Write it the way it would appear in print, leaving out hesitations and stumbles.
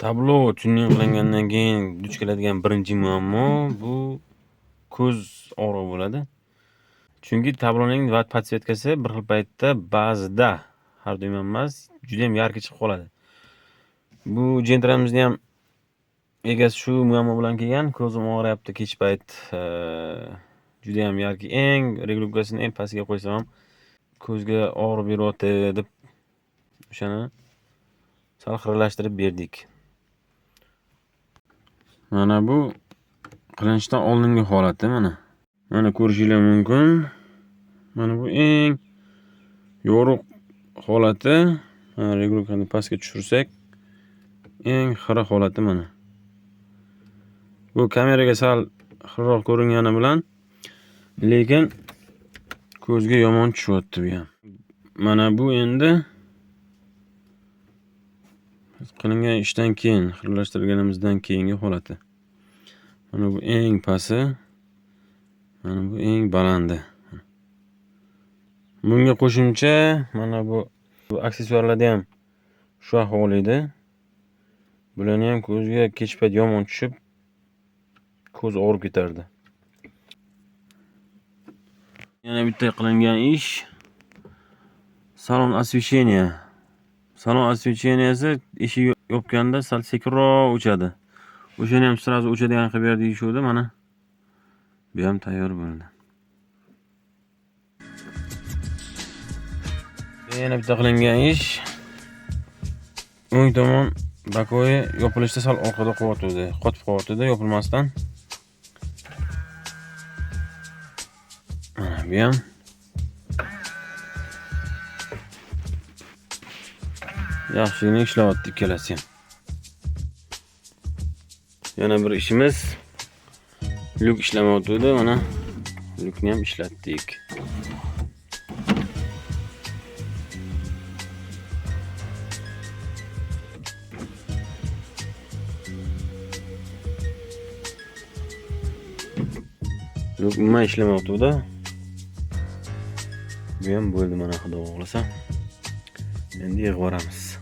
Tablo tuning qilingandan keyin duch keladigan birinchi muammo bu ko'z og'rig'i bo'ladi. Chunki tabloning podsvetkasi bir xil paytda ba'zida, har doim emas, juda ham yarqi chiqib qoladi. Bu jentramizni ham egasi shu muammo bilan kelgan, ko'zim og'riyapti kech payt, juda ham yarqi, eng reglovkasini eng pastiga qo'ysam ham ko'zga og'riq beryapti deb o'shani sal xiralashtirib berdik. Mana bu qilinishdan oldingi holati mana. Mana ko'rishingiz mumkin. Mana bu eng yorug' holati. Mana reglovkani pastga tushirsak, eng xira holati mana. Bu kameraga sal xiraroq ko'ringani bilan, lekin ko'zga yomon tushyapti bu ham. Mana bu endi qilingan ishdan keyin, xiralashtirganimizdan keyingi holati. Mana bu eng pasti, mana bu eng balandi. Bunga qo'shimcha mana bu aksessuarlarda ham shu ahvol edi. Bularni ham ko'zga kech payt yomon tushib, ko'z og'rib ketardi. Yana bitta qilingan ish salon osvещение. Salon osvещениesi eshik yopganda sal sekinroq o'chadi. O'shani ham sразу o'chadigan qilib ber deyishuvdi, mana. Bu ham tayyor bo'ldi. Yana bitta qilingan ish o'ng tomon bakoyi yopilishda sal orqada qolyapti, qotib qolyapti yopilmasdan. Mana bu ham yaxshigina ishlayapti ikkalasi ham. Yana bir ishimiz lyuk ishlamayapti, mana lyukni ham ishlatdik. Lyuk nima ishlamayapti? Bu ham bo'ldi, mana xudo xohlasa. Endi yig'ib boramiz.